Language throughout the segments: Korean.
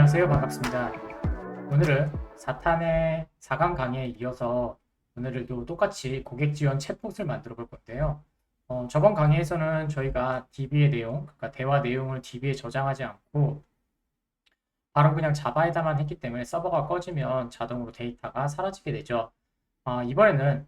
안녕하세요. 반갑습니다. 오늘은 4탄의 4강 강의에 이어서 오늘도 똑같이 고객 지원 챗봇을 만들어 볼 건데요. 저번 강의에서는 저희가 DB의 내용, 그러니까 대화 내용을 DB에 저장하지 않고 바로 그냥 자바에다만 했기 때문에 서버가 꺼지면 자동으로 데이터가 사라지게 되죠. 이번에는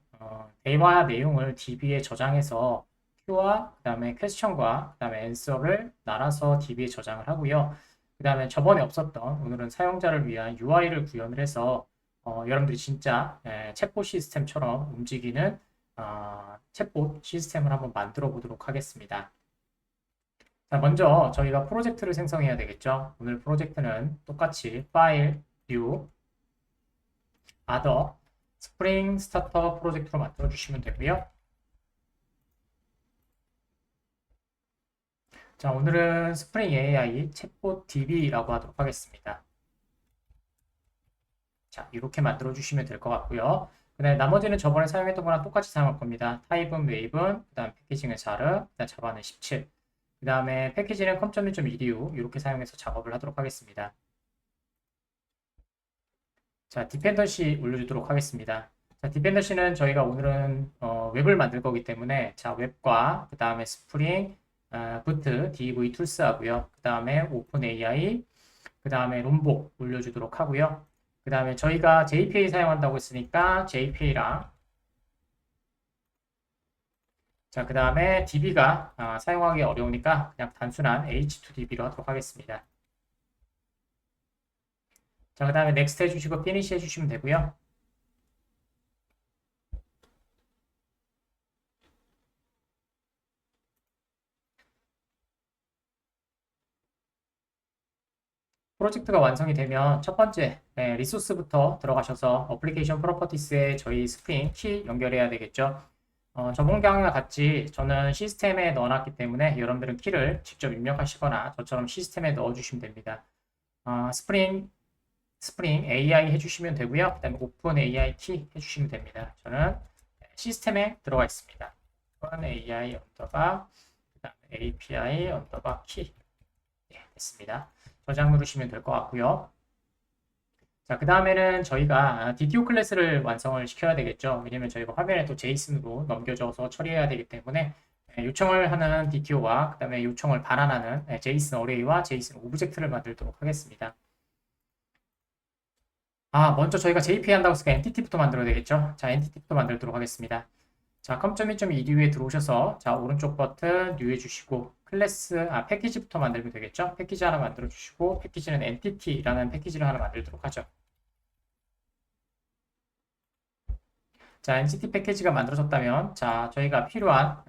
대화 내용을 DB에 저장해서 Q와 그 다음에 퀘스천과 그 다음에 앤서를 나눠서 DB에 저장을 하고요. 그 다음에 저번에 없었던 오늘은 사용자를 위한 UI를 구현을 해서 여러분들이 진짜 챗봇 시스템처럼 움직이는 챗봇 시스템을 한번 만들어 보도록 하겠습니다. 자, 먼저 저희가 프로젝트를 생성해야 되겠죠. 오늘 프로젝트는 똑같이 파일, 뉴, other, 스프링 스타터 프로젝트로 만들어 주시면 되고요. 자, 오늘은 스프링 AI 챗봇 DB라고 하도록 하겠습니다. 자, 이렇게 만들어 주시면 될 것 같고요. 그 다음에 나머지는 저번에 사용했던 거랑 똑같이 사용할 겁니다. 타입은 웨이븐, 그 다음 패키징은 자르, 그 다음 자바는 17. 그 다음에 패키지는 com.edu 이렇게 사용해서 작업을 하도록 하겠습니다. 자, 디펜던시 올려주도록 하겠습니다. 자, 디펜던시는 저희가 오늘은 웹을 만들 거기 때문에 자, 웹과 그 다음에 스프링, 부트, DV 툴스 하고요. 그 다음에 오픈 AI, 그 다음에 롬복 올려주도록 하고요. 그 다음에 저희가 JPA 사용한다고 했으니까 JPA랑 자, 그 다음에 DB가 사용하기 어려우니까 그냥 단순한 H2DB로 하도록 하겠습니다. 자, 그 다음에 넥스트 해주시고 피니시 해주시면 되고요. 프로젝트가 완성이 되면 첫 번째 리소스부터 들어가셔서 어플리케이션 프로퍼티스에 저희 스프링 키 연결해야 되겠죠. 저번 강의와 같이 저는 시스템에 넣어놨기 때문에 여러분들은 키를 직접 입력하시거나 저처럼 시스템에 넣어주시면 됩니다. 스프링 AI 해주시면 되고요. 그 다음에 오픈 AI 키 해주시면 됩니다. 저는 시스템에 들어가 있습니다. 오픈 AI 언더바 그 다음에 API 언더바 키 됐습니다. 저장 누르시면 될 것 같고요. 자, 그 다음에는 저희가 DTO 클래스를 완성을 시켜야 되겠죠. 왜냐면 저희가 화면에 또 제이슨으로 넘겨줘서 처리해야 되기 때문에 요청을 하는 DTO와 그 다음에 요청을 반환하는 제이슨 어레이와 제이슨 오브젝트를 만들도록 하겠습니다. 먼저 저희가 JPA 한다고 했으니까 엔티티부터 만들어야 되겠죠. 자, 엔티티부터 만들도록 하겠습니다. 자, com.2.edu에 들어오셔서 자, 오른쪽 버튼 뉴 해주시고 클래스, 패키지부터 만들면 되겠죠. 패키지 하나 만들어 주시고 패키지는 entity라는 패키지를 하나 만들도록 하죠. 자, entity 패키지가 만들어졌다면 자, 저희가 필요한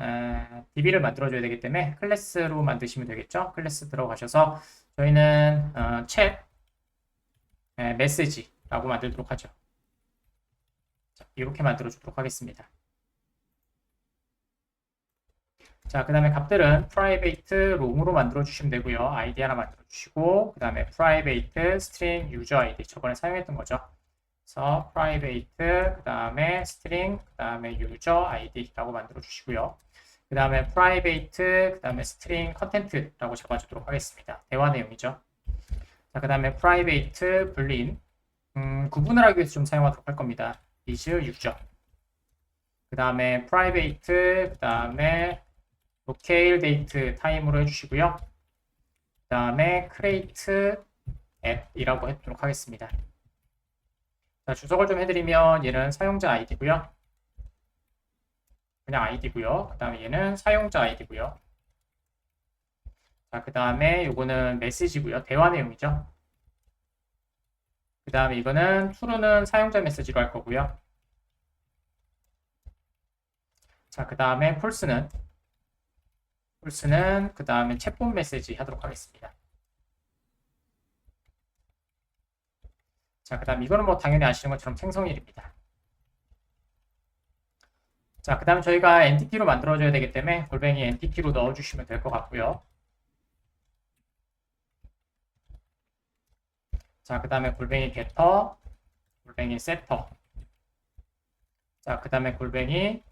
DB를 만들어 줘야 되기 때문에 클래스로 만드시면 되겠죠. 클래스 들어가셔서 저희는 챗 메시지라고 만들도록 하죠. 자, 이렇게 만들어 주도록 하겠습니다. 자, 그 다음에 값들은 private 롱으로 만들어 주시면 되고요. ID 하나 만들어 주시고 그 다음에 private string user ID 저번에 사용했던 거죠. 그래서 private 그 다음에 string 그 다음에 user ID라고 만들어 주시고요. 그 다음에 private 그 다음에 string content라고 잡아주도록 하겠습니다. 대화 내용이죠. 자, 그 다음에 private boolean 구분을 하기 위해서 좀 사용하도록 할 겁니다. is user. 그 다음에 private 그 다음에 locale date time으로 해주시고요. 그 다음에 create app이라고 해도록 하겠습니다. 자, 주석을 좀 해드리면 얘는 사용자 아이디고요. 그냥 아이디고요. 그 다음에 얘는 사용자 아이디고요. 자, 그 다음에 요거는 메시지고요. 대화 내용이죠. 그 다음에 이거는 true는 사용자 메시지로 할 거고요. 자, 그 다음에 false는 그 다음에 챗봇 메시지 하도록 하겠습니다. 자, 그 다음 이거는 뭐 당연히 아시는 것처럼 생성일입니다. 자, 그 다음에 저희가 엔티티로 만들어줘야 되기 때문에 골뱅이 엔티티로 넣어주시면 될 것 같고요. 자, 그 다음에 골뱅이 getter, 골뱅이 setter. 자, 그 다음에 골뱅이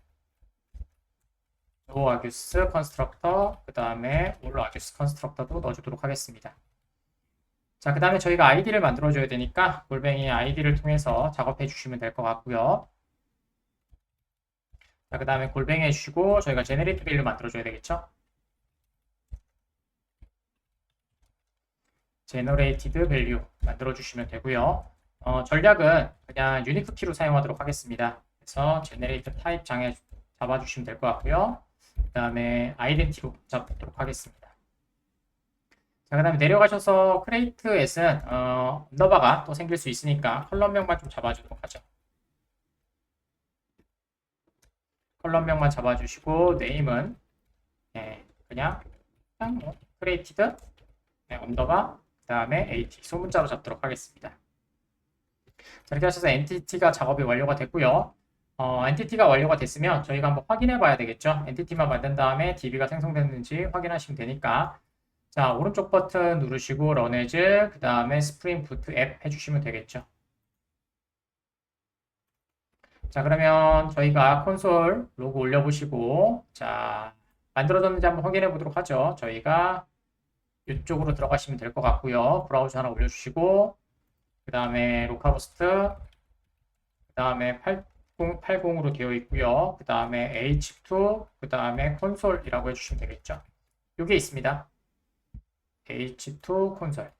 no args constructor, 그 다음에 all args constructor도 넣어주도록 하겠습니다. 자, 그 다음에 저희가 아이디를 만들어줘야 되니까 골뱅이 아이디를 통해서 작업해 주시면 될 것 같고요. 자, 그 다음에 골뱅이 해주시고 저희가 제네레이트 밸류 만들어줘야 되겠죠? 제너레이티드 밸류 만들어주시면 되고요. 전략은 그냥 유니크 키로 사용하도록 하겠습니다. 그래서 제너레이트 타입 장에 잡아주시면 될 것 같고요. 그 다음에 아이덴티로 잡도록 하겠습니다. 자, 그 다음에 내려가셔서 크레이트 앳은 언더바가 또 생길 수 있으니까 컬럼명만 좀 잡아주도록 하죠. 컬럼명만 잡아주시고 네임은 그냥 뭐 크레이티드 언더바 그 다음에 AT 소문자로 잡도록 하겠습니다. 자, 이렇게 하셔서 엔티티가 작업이 완료가 됐고요. 엔티티가 완료가 됐으면 저희가 한번 확인해 봐야 되겠죠. 엔티티만 만든 다음에 DB가 생성됐는지 확인하시면 되니까 자, 오른쪽 버튼 누르시고 런에즈 그 다음에 스프링 부트 앱 해주시면 되겠죠. 자, 그러면 저희가 콘솔 로그 올려보시고 자, 만들어졌는지 한번 확인해 보도록 하죠. 저희가 이쪽으로 들어가시면 될 것 같고요. 브라우저 하나 올려주시고 그 다음에 로카버스트 그 다음에 8080으로 되어 있고요. 그 다음에 H2 그 다음에 콘솔이라고 해주시면 되겠죠. 이게 있습니다. H2 콘솔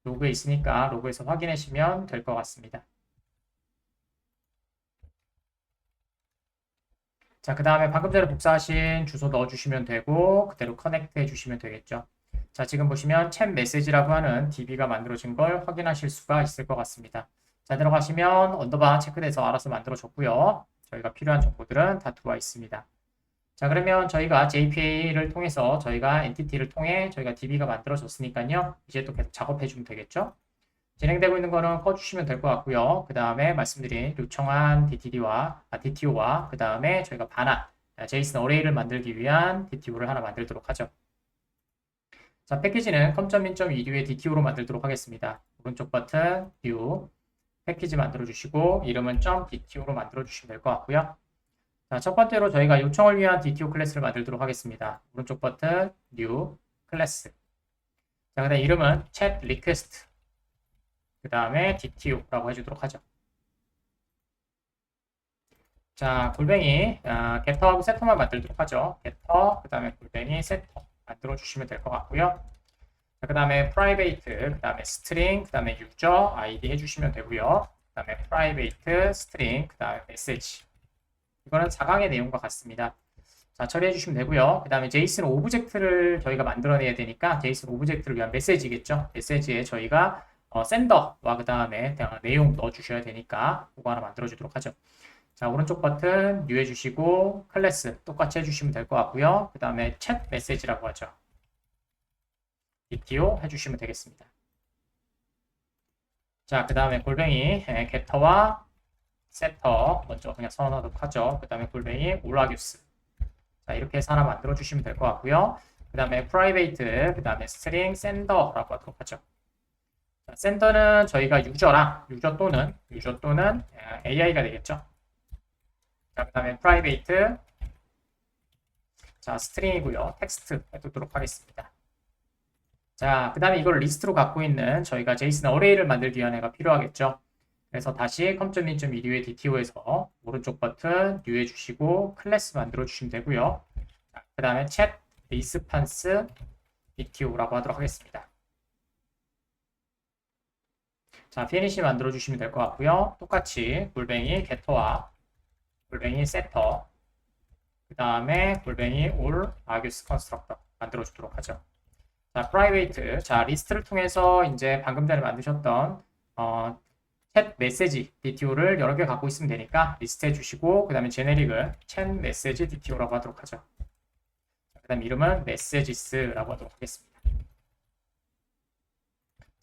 로그에 있으니까 로그에서 확인하시면 될 것 같습니다. 자, 그 다음에 방금 전에 복사하신 주소 넣어주시면 되고 그대로 커넥트 해주시면 되겠죠. 자, 지금 보시면 챗 메시지라고 하는 DB가 만들어진 걸 확인하실 수가 있을 것 같습니다. 자, 들어가시면 언더바 체크돼서 알아서 만들어졌고요. 저희가 필요한 정보들은 다 들어와 있습니다. 자, 그러면 저희가 JPA를 통해서 저희가 엔티티를 통해 저희가 DB가 만들어졌으니까요. 이제 또 계속 작업해주면 되겠죠. 진행되고 있는 거는 꺼주시면 될 것 같고요. 그 다음에 말씀드린 요청한 DTO와 그 다음에 저희가 반환, 제이슨 어레이를 만들기 위한 DTO를 하나 만들도록 하죠. 자, 패키지는 com.min.edu의 DTO로 만들도록 하겠습니다. 오른쪽 버튼, New, 패키지 만들어주시고 이름은 .dto로 만들어주시면 될 것 같고요. 자, 첫 번째로 저희가 요청을 위한 DTO 클래스를 만들도록 하겠습니다. 오른쪽 버튼, New, 클래스. 자, 그 다음 이름은 chat request. 그 다음에 DTO라고 해주도록 하죠. 자, 골뱅이 gett하고 setter만 만들도록 하죠. getter, 그 다음에 골뱅이 setter 만들어주시면 될 것 같고요. 그 다음에 private, 그 다음에 string, 그 다음에 user id 해주시면 되고요. 그 다음에 private, string, 그 다음에 message. 이거는 4강의 내용과 같습니다. 자, 처리해 주시면 되고요. 그 다음에 JSON 오브젝트를 저희가 만들어내야 되니까 JSON 오브젝트를 위한 메시지겠죠. 메시지에 저희가 sender와 그 다음에 내용 넣어주셔야 되니까 그거 하나 만들어주도록 하죠. 자, 오른쪽 버튼 new 해주시고 클래스 똑같이 해주시면 될 것 같고요. 그 다음에 chat 메시지라고 하죠. DTO 해주시면 되겠습니다. 자, 그 다음에 골뱅이 getter와 setter 먼저 그냥 선언하도록 하죠. 그 다음에 골뱅이 올라규스. 자, 이렇게 해서 하나 만들어 주시면 될 것 같고요. 그 다음에 private, 그 다음에 string sender라고 하도록 하죠. 자, sender는 저희가 유저 또는 AI가 되겠죠. 자, 그 다음에 private, 자, string이고요. 텍스트 해두도록 하겠습니다. 자, 그 다음에 이걸 리스트로 갖고 있는 저희가 JSON 어레이를 만들기 위한 애가 필요하겠죠. 그래서 다시 com.min.edu의 DTO에서 오른쪽 버튼 new 해주시고 클래스 만들어 주시면 되고요. 그 다음에 chat response DTO라고 하도록 하겠습니다. 자, finish 만들어 주시면 될 것 같고요. 똑같이 골뱅이 getter와 골뱅이 setter 그 다음에 골뱅이 all args constructor 만들어 주도록 하죠. 자, private, 자, 리스트를 통해서 이제 방금 전에 만드셨던 챗 메시지 DTO를 여러 개 갖고 있으면 되니까 리스트 해주시고 그 다음에 제네릭을 챗 메시지 DTO라고 하도록 하죠. 그 다음 이름은 메시지스라고 하도록 하겠습니다.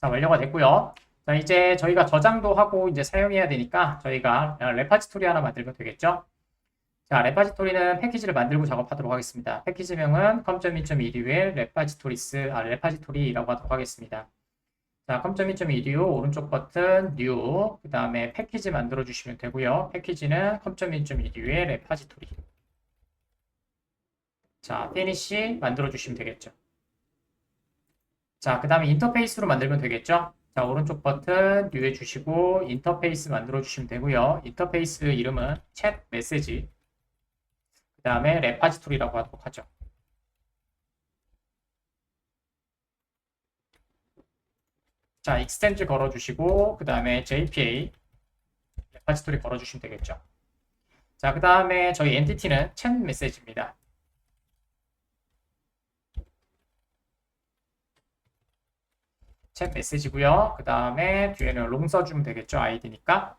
자, 완료가 됐고요. 자, 이제 저희가 저장도 하고 이제 사용해야 되니까 저희가 레파지토리 하나 만들면 되겠죠. 자, 레파지토리는 패키지를 만들고 작업하도록 하겠습니다. 패키지명은 com.min.edu의 레파지토리라고 하도록 하겠습니다. 자, com.min.edu 오른쪽 버튼 new 그 다음에 패키지 만들어 주시면 되고요. 패키지는 com.min.edu의 레파지토리. 자, finish 만들어 주시면 되겠죠. 자, 그 다음에 인터페이스로 만들면 되겠죠? 자, 오른쪽 버튼 뉴 해주시고 인터페이스 만들어 주시면 되고요. 인터페이스 이름은 챗 메시지, 그 다음에 레파지토리라고 하도록 하죠. 자, 익스텐즈 걸어주시고 그 다음에 JPA 레파지토리 걸어주시면 되겠죠. 자, 그 다음에 저희 엔티티는 챗 메시지입니다. 챗 메시지고요. 그 다음에 뒤에는 롱 써주면 되겠죠. 아이디니까.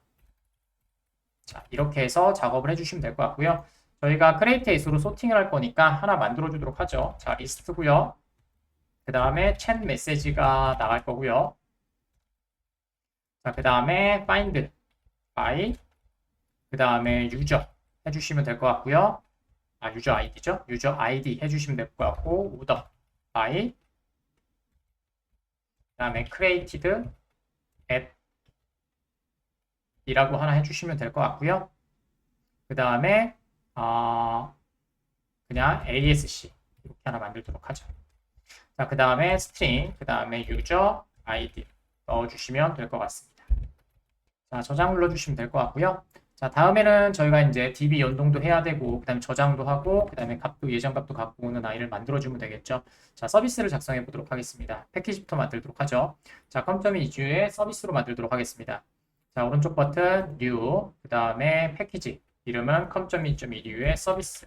자, 이렇게 해서 작업을 해주시면 될 것 같고요. 저희가 크리에이트 에이스로 소팅을 할 거니까 하나 만들어 주도록 하죠. 자, 리스트고요. 그 다음에 챗 메시지가 나갈 거고요. 자, 그 다음에 find by, 그 다음에 유저 해주시면 될 것 같고요. 아, 유저 아이디죠. 유저 아이디 해주시면 될 것 같고, order by, 그 다음에 created at 이라고 하나 해주시면 될 것 같고요. 그 다음에 그냥 ASC 이렇게 하나 만들도록 하죠. 자, 그 다음에 string, 그 다음에 user ID 넣어주시면 될 것 같습니다. 자, 저장 눌러주시면 될 것 같고요. 자, 다음에는 저희가 이제 DB 연동도 해야 되고, 그 다음에 저장도 하고, 그 다음에 값도 예전 값도 갖고 오는 아이를 만들어주면 되겠죠. 자, 서비스를 작성해 보도록 하겠습니다. 패키지부터 만들도록 하죠. 자, 컴점이 이주에 서비스로 만들도록 하겠습니다. 자, 오른쪽 버튼 new, 그 다음에 패키지 이름은 com.2.edu의 서비스.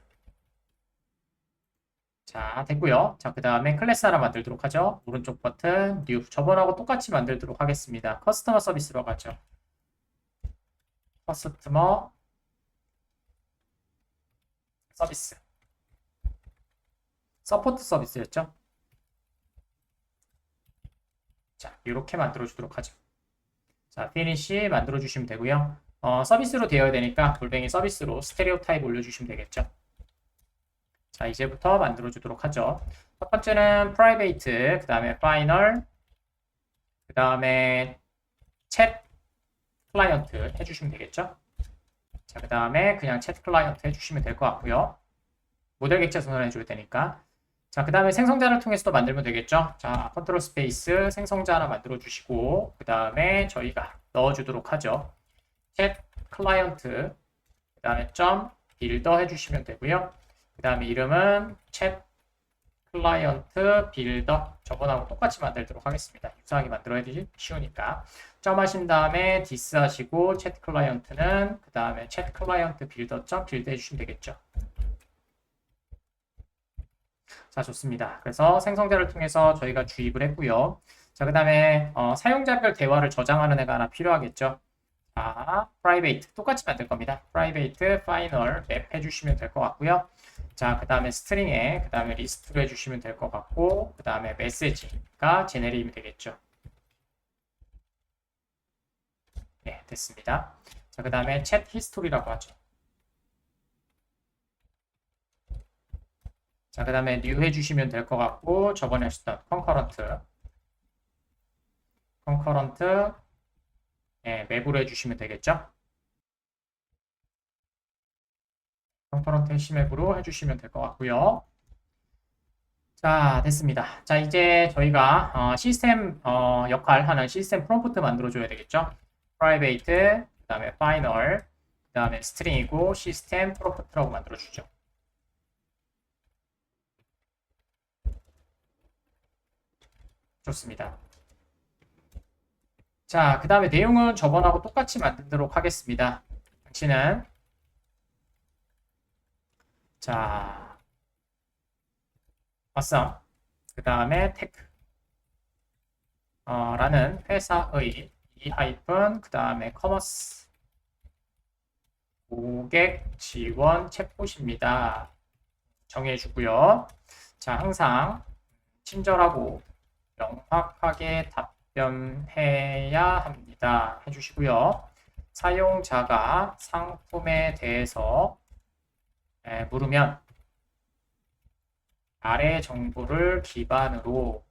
자, 됐고요. 자, 그 다음에 클래스 하나 만들도록 하죠. 오른쪽 버튼 new, 저번하고 똑같이 만들도록 하겠습니다. 커스터머 서비스로 가죠. 커스터머 서비스, 서포트 서비스였죠. 자, 이렇게 만들어 주도록 하죠. 자, finish 만들어 주시면 되고요. 서비스로 되어야 되니까 골뱅이 서비스로 스테레오 타입 올려주시면 되겠죠. 자, 이제부터 만들어 주도록 하죠. 첫 번째는 private, 그 다음에 final, 그 다음에 chat 클라이언트 해주시면 되겠죠. 자, 그 다음에 그냥 chat 클라이언트 해주시면 될 것 같고요. 모델 객체 선언해 줄 테니까. 자, 그 다음에 생성자를 통해서 또 만들면 되겠죠. 자, 컨트롤 스페이스 생성자 하나 만들어 주시고, 그 다음에 저희가 넣어 주도록 하죠. chat 클라이언트, 그 다음에 점 빌더 해주시면 되고요. 그 다음에 이름은 chat 클라이언트 빌더, 저번하고 똑같이 만들도록 하겠습니다. 유사하게 만들어야 되지 쉬우니까. 점 하신 다음에 디스 하시고 chat 클라이언트는 그 다음에 chat 클라이언트 빌더 점 빌드 해주시면 되겠죠. 자, 좋습니다. 그래서 생성자를 통해서 저희가 주입을 했고요. 자, 그 다음에 사용자별 대화를 저장하는 애가 하나 필요하겠죠. 자, private 똑같이 만들 겁니다. private final map 해주시면 될 것 같고요. 자, 그 다음에 string에 그 다음에 리스트로 해주시면 될 것 같고, 그 다음에 메시지가 제네레이면 되겠죠. 네, 됐습니다. 자, 그 다음에 chat history라고 하죠. 자, 그 다음에 new 해주시면 될 것 같고, 저번에 하셨던 concurrent 네, 맵으로 해주시면 되겠죠. concurrent 해시 맵으로 해주시면 될 것 같고요. 자, 됐습니다. 자, 이제 저희가 시스템 역할 하는 시스템 프롬프트 만들어줘야 되겠죠. private, 그 다음에 final, 그 다음에 string이고 시스템 프롬프트라고 만들어주죠. 좋습니다. 자, 그 다음에 내용은 저번하고 똑같이 만들도록 하겠습니다. 당신은 자, awesome, 그 다음에 tech 라는 회사의 그 다음에 커머스 고객 지원 챗봇입니다. 정해주고요. 자, 항상 친절하고 명확하게 답변해야 합니다. 해주시고요. 사용자가 상품에 대해서 물으면 아래 정보를 기반으로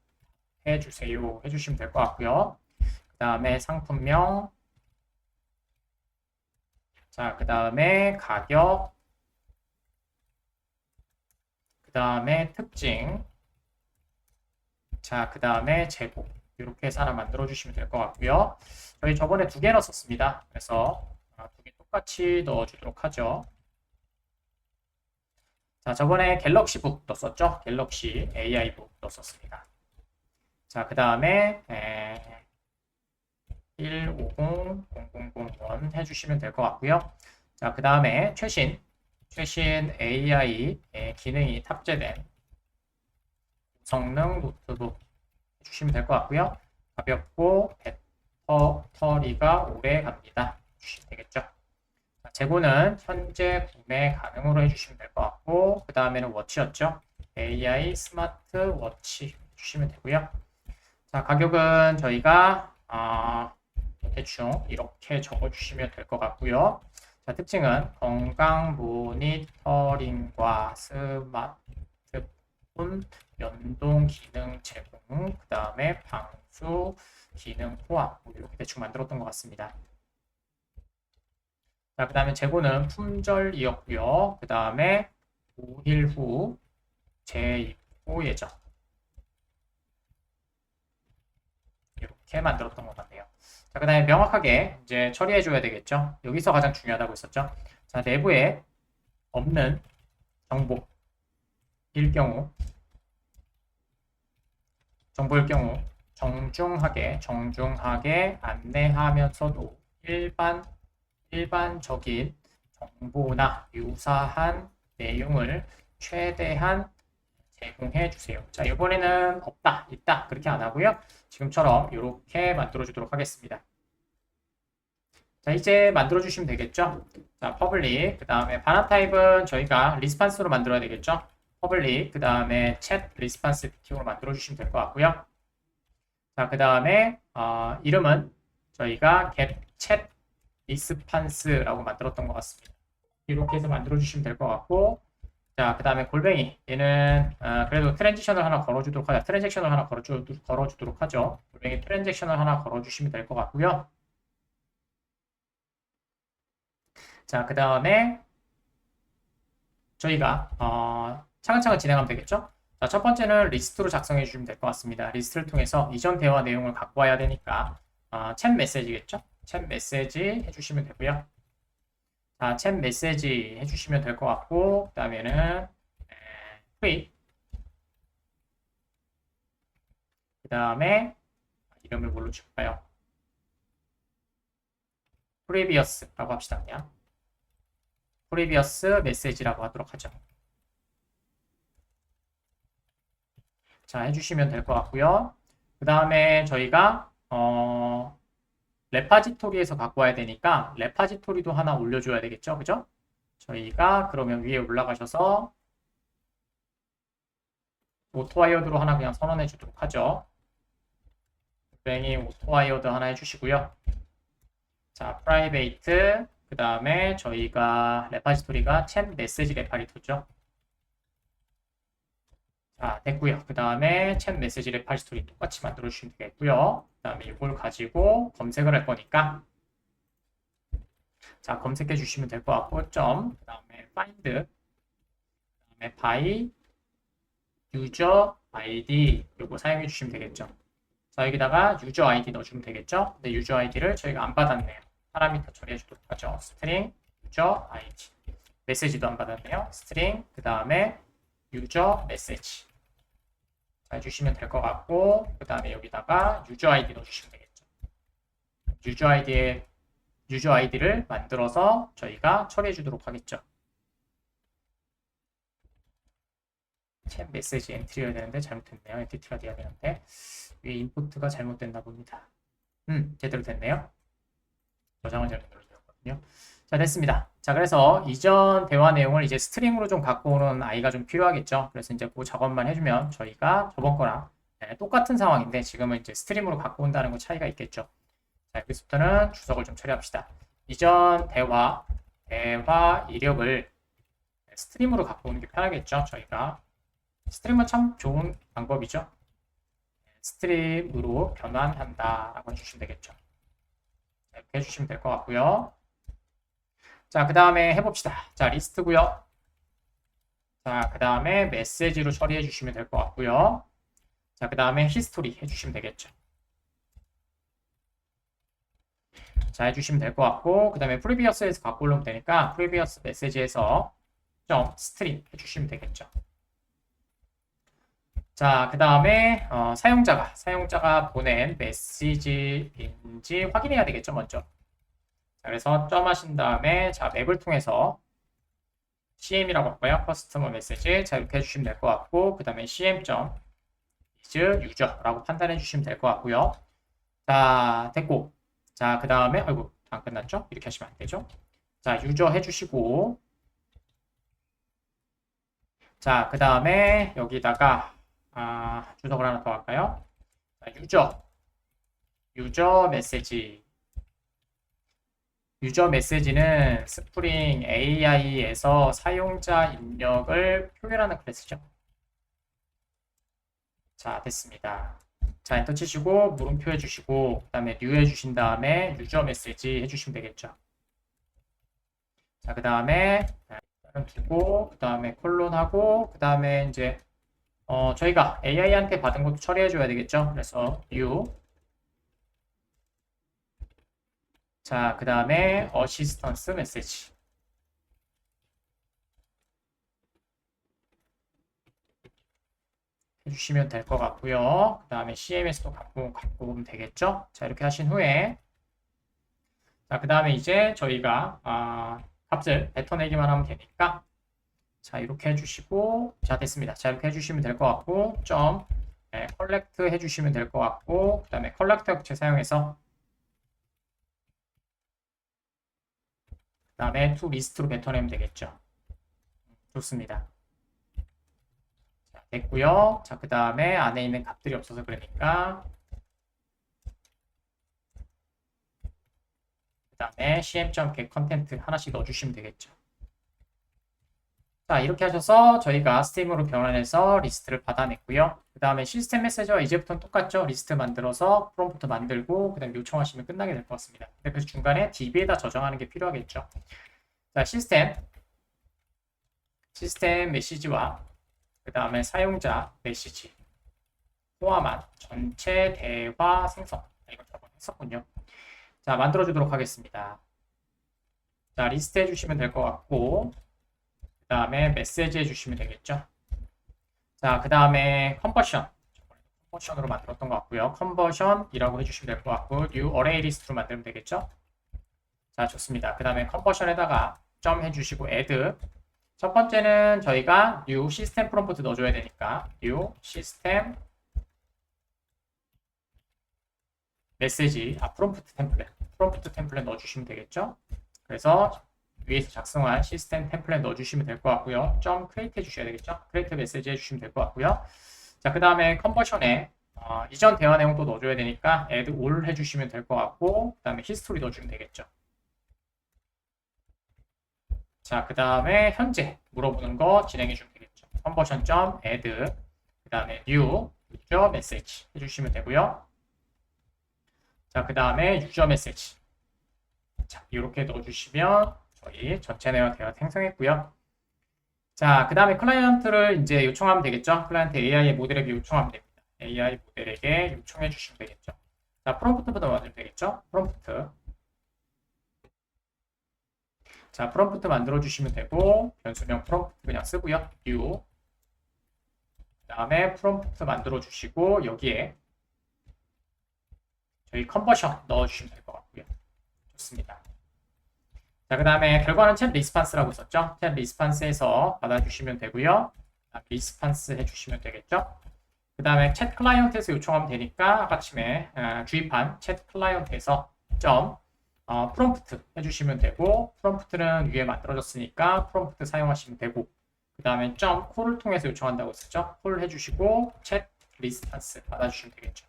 해주세요. 해주시면 될 것 같고요. 그 다음에 상품명, 자, 그 다음에 가격, 그 다음에 특징, 자, 그 다음에 제곱. 이렇게 해서 하나 만들어 주시면 될 것 같고요. 저희 저번에 두 개 넣었습니다. 그래서 두 개 똑같이 넣어주도록 하죠. 자, 저번에 갤럭시 북 넣었었죠? 갤럭시 AI 북 넣었습니다. 자, 그 다음에 1500001 해주시면 될 것 같고요. 자, 그 다음에 최신 AI 기능이 탑재된 성능 노트북 해주시면 될 것 같고요. 가볍고 배터리가 오래 갑니다. 주시면 되겠죠. 자, 재고는 현재 구매 가능으로 해주시면 될 것 같고, 그 다음에는 워치였죠. AI 스마트 워치 주시면 되고요. 자, 가격은 저희가 대충 이렇게 적어주시면 될 것 같고요. 자, 특징은 건강 모니터링과 스마트폰 연동 기능 제공, 그 다음에 방수 기능 포함, 이렇게 대충 만들었던 것 같습니다. 자, 그 다음에 재고는 품절이었고요. 그 다음에 5일 후 재입고 예정. 이렇게 만들었던 것 같네요. 자, 그 다음에 명확하게 이제 처리해 줘야 되겠죠. 여기서 가장 중요하다고 했었죠. 자, 내부에 없는 정보일 경우 정중하게 안내하면서도 일반적인 정보나 유사한 내용을 최대한 제공해 주세요. 자, 이번에는 없다, 있다 그렇게 안 하고요. 지금처럼 이렇게 만들어 주도록 하겠습니다. 자, 이제 만들어 주시면 되겠죠. 자, 퍼블릭, 그 다음에 반환 타입은 저희가 리스판스로 만들어야 되겠죠. 퍼블릭, 그 다음에 챗 리스판스 BTO로 만들어 주시면 될 것 같고요. 자, 그 다음에 이름은 저희가 겟챗 리스판스라고 만들었던 것 같습니다. 이렇게 해서 만들어 주시면 될 것 같고, 자, 그 다음에 골뱅이, 얘는 그래도 트랜지션을 하나 걸어주도록 하죠. 트랜잭션을 하나 걸어주도록 하죠. 골뱅이 트랜잭션을 하나 걸어주시면 될 것 같고요. 자, 그 다음에 저희가 차근차근 진행하면 되겠죠. 자, 첫 번째는 리스트로 작성해 주시면 될 것 같습니다. 리스트를 통해서 이전 대화 내용을 갖고 와야 되니까 챗 메시지겠죠. 챗 메시지 해주시면 되고요. 자, 챗 메시지 해주시면 될 것 같고, 그 다음에는 트윗, 그 다음에 이름을 뭘로 줄까요? 프리비어스라고 합시다. 그냥 프리비어스 메시지라고 하도록 하죠. 자, 해주시면 될 것 같고요. 그 다음에 저희가 레파지토리에서 갖고 와야 되니까 레파지토리도 하나 올려줘야 되겠죠, 그죠? 저희가 그러면 위에 올라가셔서 오토와이어드로 하나 그냥 선언해 주도록 하죠. 오토와이어드 하나 해주시고요. 자, 프라이베이트, 그 다음에 저희가 레파지토리가 챗 메시지 레파리토죠. 자, 됐고요. 그 다음에 챗 메시지 레파지토리 똑같이 만들어 주시면 되겠고요. 그 다음에 이걸 가지고 검색을 할 거니까 자, 검색해 주시면 될 것 같고 그 다음에 find, 그 다음에 by user ID 요거 사용해 주시면 되겠죠. 자, 여기다가 user ID 넣어주면 되겠죠. 근데 user ID를 저희가 안 받았네요. 파라미터 처리해 주도록 하죠. string user ID, 메시지도 안 받았네요. string, 그 다음에 user message 해주시면 될 것 같고, 그 다음에 여기다가 user ID 넣어주시면 되겠죠. user ID를 만들어서 저희가 처리해 주도록 하겠죠. 챗 메시지 엔트리여야 되는데 잘못됐네요. 엔티티가 돼야 되는데 위에 인풋가 잘못됐나 봅니다. 제대로 됐네요. 저장을 잘못 눌러주셨거든요. 자, 됐습니다. 자, 그래서 이전 대화 내용을 이제 스트링으로 좀 갖고 오는 아이가 좀 필요하겠죠. 그래서 이제 그 작업만 해주면 저희가 저번 거랑 똑같은 상황인데 지금은 이제 스트림으로 갖고 온다는 거 차이가 있겠죠. 자, 여기서부터는 주석을 좀 처리합시다. 이전 대화 이력을 스트림으로 갖고 오는 게 편하겠죠. 저희가 스트림은 참 좋은 방법이죠. 스트림으로 변환한다라고 해주시면 되겠죠. 이렇게 해주시면 될 것 같고요. 자, 그 다음에 해봅시다. 자, 리스트고요. 자, 그 다음에 메시지로 처리해 주시면 될 것 같고요. 자, 그 다음에 히스토리 해주시면 되겠죠. 자, 해주시면 될 것 같고, 그 다음에 프리비어스에서 갖고 올리면 되니까 프리비어스 메시지에서 점 스트링 해주시면 되겠죠. 자, 그 다음에 사용자가 보낸 메시지인지 확인해야 되겠죠, 먼저. 자, 그래서 점 하신 다음에 자, 맵을 통해서 CM이라고 할까요? 커스터머 메시지. 자, 이렇게 해주시면 될 것 같고, 그 다음에 CM.is user라고 판단해 주시면 될 것 같고요. 자, 됐고. 자, 그 다음에, 아이고, 안 끝났죠? 이렇게 하시면 안 되죠? 자, 유저 해주시고, 자, 그 다음에 여기다가, 주석을 하나 더 할까요? 자, 유저 메시지. 유저 메시지는 스프링 AI에서 사용자 입력을 표현하는 클래스죠. 자, 됐습니다. 자, 엔터 치시고 물음표 해주시고 그 다음에 new 해주신 다음에 유저 메시지 해주시면 되겠죠. 자, 그 다음에 두고 그 다음에 콜론하고 그 다음에 이제 저희가 AI한테 받은 것도 처리해줘야 되겠죠. 그래서 new 자, 그 다음에 어시스턴스 메시지 해주시면 될 것 같고요. 그 다음에 CMS도 갖고 오면 되겠죠. 자, 이렇게 하신 후에 자, 그 다음에 이제 저희가 값을 뱉어내기만 하면 되니까 자, 이렇게 해주시고 자, 됐습니다. 자, 이렇게 해주시면 될 것 같고 점 컬렉트 해주시면 될 것 같고 그 다음에 컬렉트 격체 사용해서 그 다음에 to 리스트로 뱉어내면 되겠죠. 좋습니다. 자, 됐고요. 자, 그 다음에 안에 있는 값들이 없어서 그러니까 그 다음에 cm.get 컨텐트 하나씩 넣어주시면 되겠죠. 자, 이렇게 하셔서 저희가 스팀으로 변환해서 리스트를 받아냈고요. 그 다음에 시스템 메시지와 이제부터는 똑같죠. 리스트 만들어서 프롬프트 만들고 그 다음에 요청하시면 끝나게 될 것 같습니다. 그 중간에 DB에다 저장하는 게 필요하겠죠. 자, 시스템 메시지와 그 다음에 사용자 메시지 포함한 전체 대화 생성 이걸 저번 했었군요. 자, 만들어 주도록 하겠습니다. 자, 리스트 해주시면 될 것 같고 그 다음에 메시지 해주시면 되겠죠. 자, 그 다음에 컨버션으로 만들었던 것 같고요. 컨버션이라고 해주시면 될 것 같고 new array list로 만들면 되겠죠. 자, 좋습니다. 그 다음에 컨버션에다가 점 해주시고 add 첫 번째는 저희가 new system prompt 넣어줘야 되니까 new system 메시지 프롬프트 템플릿 넣어주시면 되겠죠. 그래서 위에서 작성한 시스템 템플릿 넣어주시면 될 것 같고요. 점 크리에이트 해주셔야 되겠죠. 크리에이트 메시지 해주시면 될 것 같고요. 자, 그 다음에 컨버션에 이전 대화 내용도 넣어줘야 되니까 add all 해주시면 될 것 같고 그 다음에 히스토리 넣어주면 되겠죠. 자, 그 다음에 현재 물어보는 거 진행해 주면 되겠죠. 컨버션 점 add 그 다음에 new 유저 메시지 해주시면 되고요. 자, 그 다음에 유저 메시지 자, 이렇게 넣어주시면 저희 전체 내용 대화 생성했고요. 자, 그 다음에 클라이언트를 이제 요청하면 되겠죠. 클라이언트 AI 모델에게 요청하면 됩니다. AI 모델에게 요청해 주시면 되겠죠. 자, 프롬프트부터 만들면 되겠죠. 프롬프트. 자, 프롬프트 만들어 주시면 되고 변수명 프롬프트 그냥 쓰고요. new 그 다음에 프롬프트 만들어 주시고 여기에 저희 컨버션 넣어주시면 될 것 같고요. 좋습니다. 자, 그 다음에 결과는 챗 리스판스라고 있었죠. 챗 리스판스에서 받아주시면 되고요. 리스판스 해주시면 되겠죠. 그 다음에 챗 클라이언트에서 요청하면 되니까 아까쯤에 주입한 챗 클라이언트에서 점 프롬프트 해주시면 되고 프롬프트는 위에 만들어졌으니까 프롬프트 사용하시면 되고 그 다음에 점 콜을 통해서 요청한다고 했었죠. 콜 해주시고 챗 리스판스 받아주시면 되겠죠.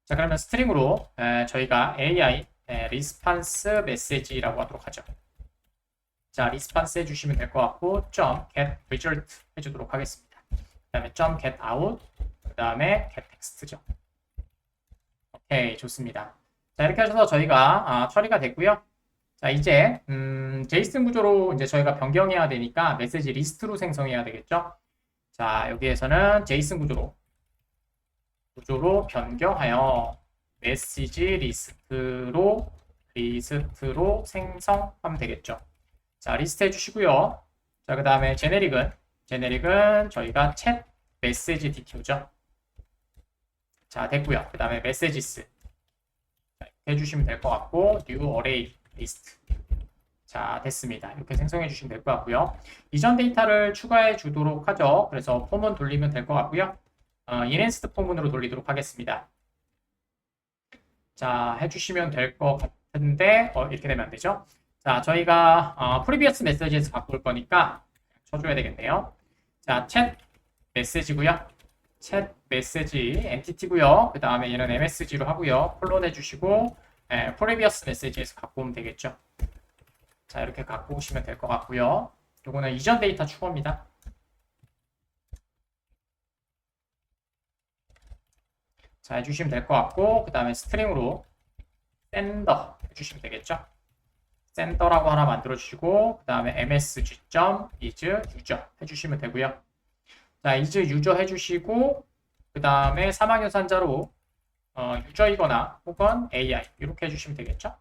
자, 그러면 스트링으로 저희가 AI 리스판스 메시지라고 하도록 하죠. 자, 리스판스 해주시면 될 것 같고 점 get result 해주도록 하겠습니다. 그 다음에 점 get out 그 다음에 get text죠. 오케이, 좋습니다. 자, 이렇게 하셔서 저희가 처리가 됐고요. 자, 이제 제이슨 구조로 이제 저희가 변경해야 되니까 메시지 리스트로 생성해야 되겠죠. 자, 여기에서는 제이슨 구조로 구조로 변경하여 메시지 리스트로 생성하면 되겠죠. 자, 리스트 해주시고요. 자, 그 다음에 제네릭은 저희가 챗 메시지 DQ죠. 자, 됐고요. 그 다음에 메시지스 해주시면 될 것 같고, new array list. 자, 됐습니다. 이렇게 생성해 주시면 될 것 같고요. 이전 데이터를 추가해 주도록 하죠. 그래서 폼은 돌리면 될 것 같고요. 인핸스드 폼으로 돌리도록 하겠습니다. 자, 해주시면 될 것 같은데, 이렇게 되면 안 되죠. 자, 저희가 previous message에서 갖고 올 거니까 쳐줘야 되겠네요. 자, 챗 메시지고요. 챗 메시지 엔티티고요. 그 다음에 얘는 MSG로 하고요. 콜론 해주시고 previous message에서 갖고 오면 되겠죠. 자, 이렇게 갖고 오시면 될 것 같고요. 요거는 이전 데이터 추가입니다. 자, 해주시면 될 것 같고, 그 다음에 스트링으로 sender 해주시면 되겠죠. sender라고 하나 만들어 주시고, 그 다음에 msg.is user 해주시면 되고요. 자, is user 해주시고, 그 다음에 사망연산자로 유저이거나 혹은 AI 이렇게 해주시면 되겠죠.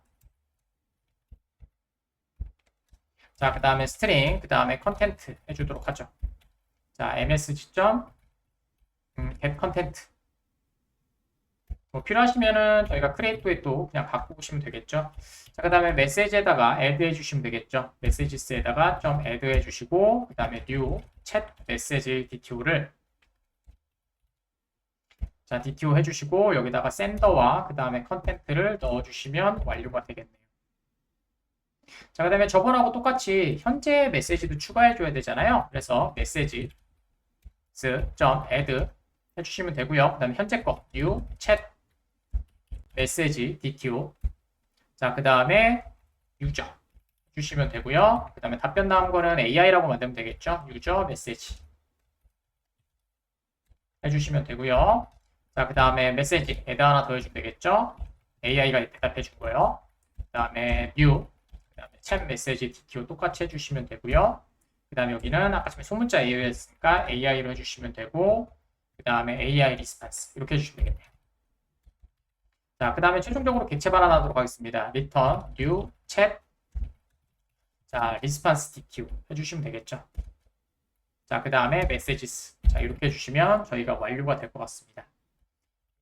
자, 그 다음에 스트링, 그 다음에 컨텐트 해주도록 하죠. 자, msg.get content. 뭐 필요하시면은 저희가 크리에이트에 또 그냥 갖고 오시면 되겠죠. 자, 그 다음에 메시지에다가 add 해주시면 되겠죠. 메시지스에다가 좀 add 해주시고, 그 다음에 new chat message DTO를 자, DTO 해주시고, 여기다가 sender와 그 다음에 컨텐트를 넣어주시면 완료가 되겠네요. 자, 그 다음에 저번하고 똑같이 현재 메시지도 추가해줘야 되잖아요. 그래서 messages.add 해주시면 되고요. 그 다음에 현재 거 new chat message DTO. 자, 그 다음에 user 주시면 되고요. 그 다음에 답변 나온 거는 AI라고 만들면 되겠죠. user message 해주시면 되고요. 자, 그 다음에 메시지 에다 하나 더 해주면 되겠죠. AI가 대답해 준 거예요. 그 다음에 new, 그 다음에 챗 메시지 DTO 똑같이 해주시면 되고요. 그 다음에 여기는 아까 전에 소문자 AI였으니까 AI로 해주시면 되고, 그 다음에 AI 리스판스 이렇게 해주시면 되겠네요. 자, 그 다음에 최종적으로 객체 발언하도록 하겠습니다. return new chat 자, 리스판스 DTO 해주시면 되겠죠. 자, 그 다음에 messages 자, 이렇게 해주시면 저희가 완료가 될 것 같습니다.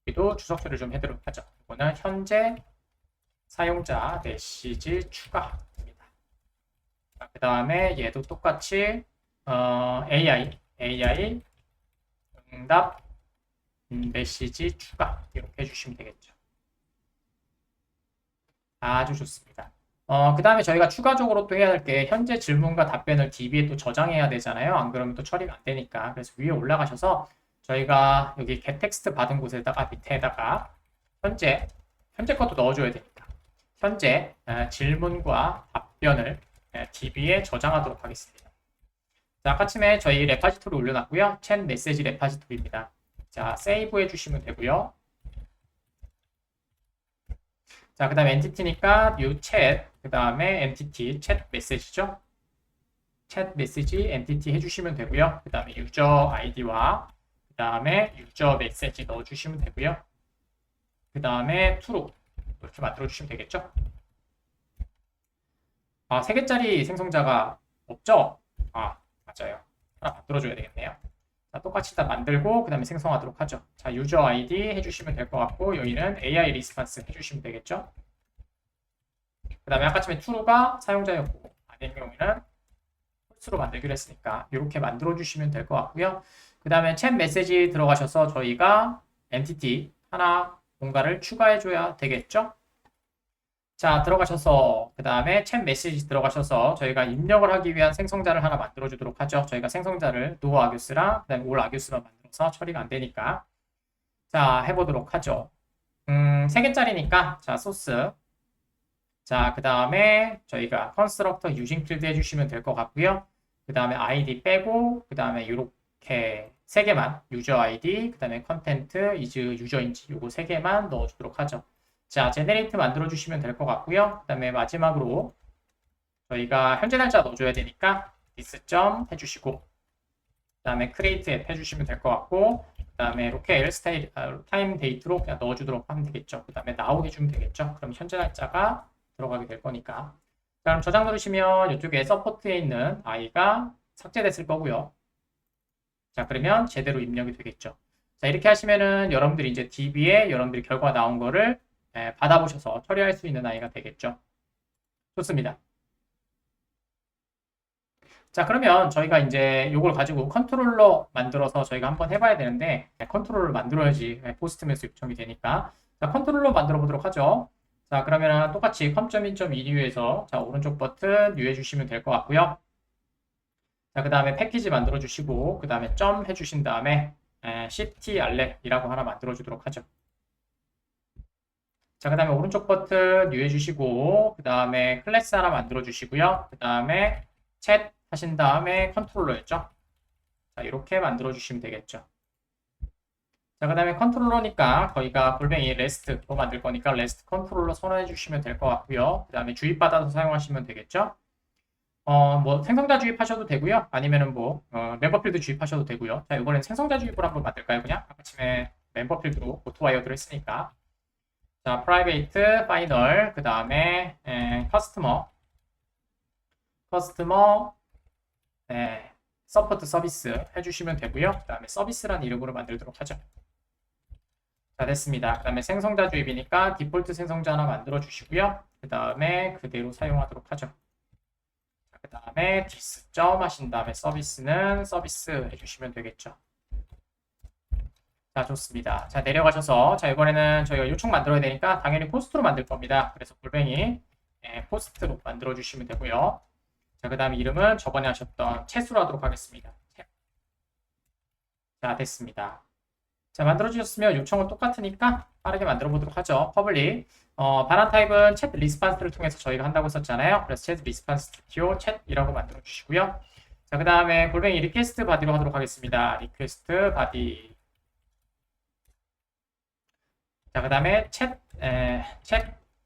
여기도 주석 처리를 좀 해도록 하죠. 이거는 현재 사용자 메시지 추가입니다. 그 다음에 얘도 똑같이 AI 응답 메시지 추가 이렇게 해주시면 되겠죠. 아주 좋습니다. 그 다음에 저희가 추가적으로 또 해야 할 게 현재 질문과 답변을 DB에 또 저장해야 되잖아요. 안 그러면 또 처리가 안 되니까. 그래서 위에 올라가셔서 저희가 여기 getText 받은 곳에다가 밑에다가 현재 것도 넣어줘야 되니까 현재 질문과 답변을 DB에 저장하도록 하겠습니다. 자, 아까 전에 저희 레파지토리 올려놨고요. 챗 메시지 레파지토리입니다. 자, 세이브 해주시면 되고요. 자, 그 다음에 엔티티니까 new chat, 그 다음에 엔티티 챗 메시지죠. 챗 메시지 엔티티 해주시면 되고요. 그 다음에 유저 아이디와 그 다음에 유저 메시지 넣어주시면 되고요. 그 다음에 true 이렇게 만들어주시면 되겠죠. 3개짜리 생성자가 없죠? 맞아요. 하나 만들어줘야 되겠네요. 자, 똑같이 다 만들고 그 다음에 생성하도록 하죠. 자, 유저 아이디 해주시면 될 것 같고 여기는 AI 리스판스 해주시면 되겠죠. 그 다음에 아까 전에 true가 사용자였고 아닌 경우에는 false로 만들기로 했으니까 이렇게 만들어주시면 될 것 같고요. 그 다음에 챗 메시지 들어가셔서 저희가 엔티티 하나 뭔가를 추가해줘야 되겠죠. 자, 들어가셔서 그 다음에 챗 메시지 들어가셔서 저희가 입력을 하기 위한 생성자를 하나 만들어 주도록 하죠. 저희가 생성자를 no argus랑 그 다음에 all argus만 만들어서 처리가 안 되니까 자, 해보도록 하죠. 3개짜리니까 자, 소스 자, 그 다음에 저희가 constructor using field 해주시면 될 것 같고요. 그 다음에 id 빼고 그 다음에 이렇게 3개만 user id 그 다음에 content is user인지 요거 3개만 넣어주도록 하죠. 자, 제네레이트 만들어주시면 될 것 같고요. 그 다음에 마지막으로 저희가 현재 날짜 넣어줘야 되니까 this 점 해주시고 그 다음에 create app 해주시면 될 것 같고 그 다음에 로케일 타임 데이트로 그냥 넣어주도록 하면 되겠죠. 그 다음에 나오게 주면 되겠죠. 그럼 현재 날짜가 들어가게 될 거니까. 자, 그럼 저장 누르시면 이쪽에 서포트에 있는 i가 삭제됐을 거고요. 자, 그러면 제대로 입력이 되겠죠. 자, 이렇게 하시면은 여러분들이 이제 DB에 여러분들이 결과 나온 거를 받아보셔서 처리할 수 있는 아이가 되겠죠. 좋습니다. 자, 그러면 저희가 이제 이걸 가지고 컨트롤러 만들어서 저희가 한번 해봐야 되는데, 컨트롤러 만들어야지 포스트맨스 요청이 되니까. 자, 컨트롤러 만들어 보도록 하죠. 자, 그러면 똑같이 com.in.edu에서 자, 오른쪽 버튼 누해 주시면 될 것 같고요. 자, 그 다음에 패키지 만들어 주시고, 그 다음에 점 해주신 다음에 ctrlet이라고 하나 만들어 주도록 하죠. 자, 그 다음에 오른쪽 버튼 누해 주시고, 그 다음에 클래스 하나 만들어 주시고요. 그 다음에 챗 하신 다음에 컨트롤러였죠. 자, 이렇게 만들어 주시면 되겠죠. 자, 그 다음에 컨트롤러니까 저희가 골뱅이 REST로 만들 거니까 REST 컨트롤러 선언해 주시면 될 것 같고요. 그 다음에 주입받아서 사용하시면 되겠죠. 뭐 생성자 주입하셔도 되고요. 아니면은 뭐 멤버 필드 주입하셔도 되고요. 자, 이번엔 생성자 주입을 한번 만들까요? 그냥 아침에 멤버 필드로 오토와이어드를 했으니까. 자, private, final, 그 다음에 커스터머, 서포트 서비스 해주시면 되고요. 그 다음에 서비스란 이름으로 만들도록 하죠. 자, 됐습니다. 그 다음에 생성자 주입이니까 디폴트 생성자 하나 만들어 주시고요. 그 다음에 그대로 사용하도록 하죠. 그 다음에 디스 점 하신 다음에 서비스는 서비스 해주시면 되겠죠. 자, 좋습니다. 자, 내려가셔서 자, 이번에는 저희가 요청 만들어야 되니까 당연히 포스트로 만들 겁니다. 그래서 골뱅이 포스트로 만들어 주시면 되고요. 자, 그 다음에 이름은 저번에 하셨던 챗으로 하도록 하겠습니다. 자, 됐습니다. 자, 만들어 주셨으면 요청은 똑같으니까 빠르게 만들어 보도록 하죠. 퍼블릭. 반환 타입은 챗 리스판스를 통해서 저희가 한다고 했었잖아요. 그래서 챗 리스판스 스튜디오 챗이라고 만들어 주시고요. 자, 그 다음에 골뱅이 리퀘스트 바디로 하도록 하겠습니다. 리퀘스트 바디. 자, 그 다음에 챗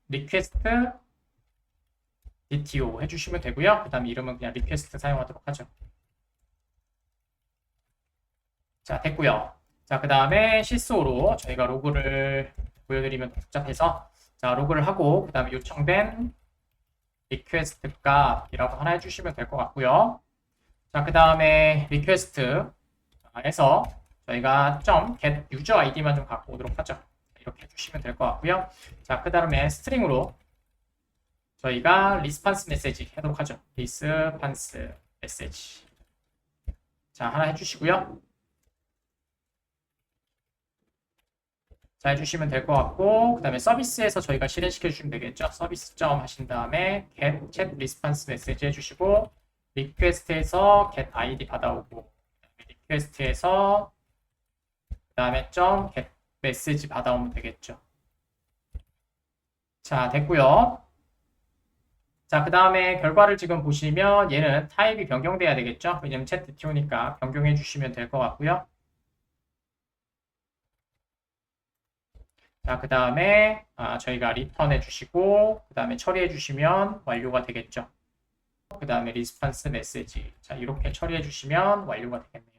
리퀘스트 DTO 해주시면 되고요. 그 다음에 이름은 그냥 리퀘스트 사용하도록 하죠. 자, 됐고요. 자, 그 다음에 실수로 저희가 로그를 보여드리면 복잡해서 자, 로그를 하고 그 다음에 요청된 리퀘스트 값이라고 하나 해주시면 될 것 같고요. 자, 그 다음에 리퀘스트에서 저희가 get user id만 좀 갖고 오도록 하죠. 이렇게 해주시면 될 것 같고요. 자, 그 다음에 스트링으로 저희가 리스판스 메시지 하도록 하죠. 리스판스 메시지. 자, 하나 해주시고요. 자, 해주시면 될 것 같고, 그 다음에 서비스에서 저희가 실행시켜 주시면 되겠죠. 서비스 점 하신 다음에 get chat response message 해주시고, 리퀘스트에서 get id 받아오고, 리퀘스트에서 그 다음에 점 get message 받아오면 되겠죠. 자, 됐고요. 자, 그 다음에 결과를 지금 보시면 얘는 타입이 변경돼야 되겠죠. 왜냐면 챗 DTO니까 변경해 주시면 될 것 같고요. 자, 그 다음에 저희가 리턴 해주시고 그 다음에 처리해 주시면 완료가 되겠죠. 그 다음에 리스판스 메시지. 자, 이렇게 처리해 주시면 완료가 되겠네요.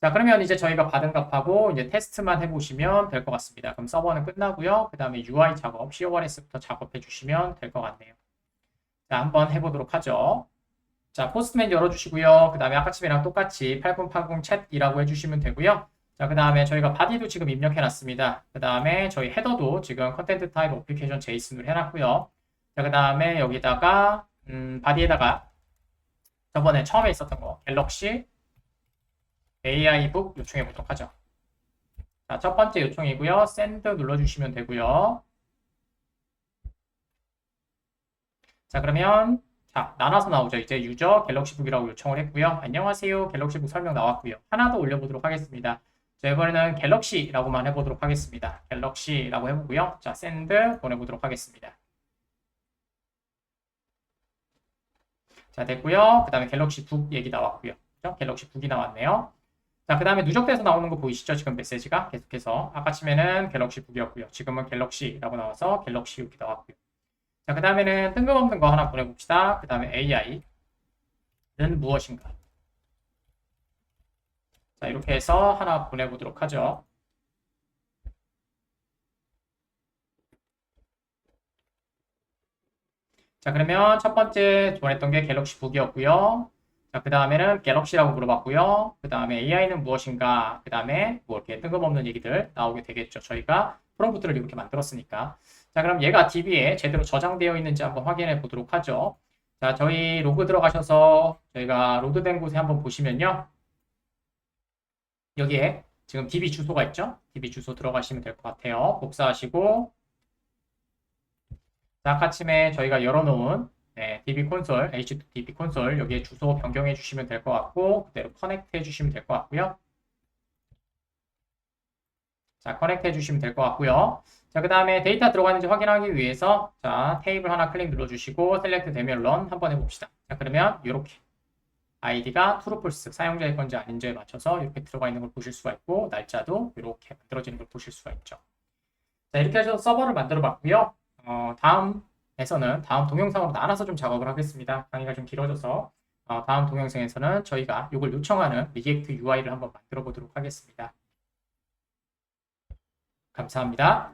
자, 그러면 이제 저희가 받은 값하고 이제 테스트만 해보시면 될 것 같습니다. 그럼 서버는 끝나고요. 그 다음에 UI 작업, CORS부터 작업해 주시면 될 것 같네요. 자, 한번 해보도록 하죠. 자, 포스트맨 열어주시고요. 그 다음에 아까쯤이랑 똑같이 8080 챗이라고 해주시면 되고요. 자, 그 다음에 저희가 바디도 지금 입력해놨습니다. 그 다음에 저희 헤더도 지금 컨텐트 타입 어플리케이션 제이슨으로 해놨고요. 자, 그 다음에 여기다가 바디에다가 저번에 처음에 있었던 거 갤럭시 AI북 요청해 보도록 하죠. 자, 첫 번째 요청이고요. 샌드 눌러주시면 되고요. 자, 그러면 자, 나눠서 나오죠. 이제 유저 갤럭시북이라고 요청을 했고요. 안녕하세요. 갤럭시북 설명 나왔고요. 하나 더 올려보도록 하겠습니다. 자, 이번에는 갤럭시라고만 해보도록 하겠습니다. 갤럭시라고 해보고요. 자, 샌드 보내보도록 하겠습니다. 자, 됐고요. 그 다음에 갤럭시북 얘기 나왔고요. 그렇죠? 갤럭시북이 나왔네요. 자, 그 다음에 누적돼서 나오는 거 보이시죠? 지금 메시지가 계속해서 아까쯤에는 갤럭시북이었고요. 지금은 갤럭시라고 나와서 갤럭시 이렇게 나왔고요. 자, 그 다음에는 뜬금없는 거 하나 보내봅시다. 그 다음에 AI는 무엇인가? 자, 이렇게 해서 하나 보내보도록 하죠. 자, 그러면 첫 번째 보냈던 게 갤럭시 북이었고요. 자, 그 다음에는 갤럭시라고 물어봤고요. 그 다음에 AI는 무엇인가? 그 다음에 뭐 이렇게 뜬금없는 얘기들 나오게 되겠죠. 저희가 프롬프트를 이렇게 만들었으니까. 자, 그럼 얘가 DB에 제대로 저장되어 있는지 한번 확인해 보도록 하죠. 자, 저희 로그 들어가셔서 저희가 로드된 곳에 한번 보시면요. 여기에 지금 DB 주소가 있죠? DB 주소 들어가시면 될 것 같아요. 복사하시고 자, 아까쯤에 저희가 열어놓은 DB 콘솔, H2DB 콘솔 여기에 주소 변경해 주시면 될 것 같고 그대로 커넥트 해 주시면 될 것 같고요. 자, 커넥트 해 주시면 될 것 같고요. 자, 그 다음에 데이터 들어가는지 확인하기 위해서 자, 테이블 하나 클릭 눌러주시고 셀렉트 되면 런 한번 해봅시다. 자, 그러면 이렇게 아이디가 true, false 사용자의 건지 아닌지에 맞춰서 이렇게 들어가 있는 걸 보실 수가 있고 날짜도 이렇게 만들어지는 걸 보실 수가 있죠. 자, 이렇게 해서 서버를 만들어 봤고요. 다음에서는 다음 동영상으로 나눠서 좀 작업을 하겠습니다. 강의가 좀 길어져서 다음 동영상에서는 저희가 이걸 요청하는 리액트 UI를 한번 만들어 보도록 하겠습니다. 감사합니다.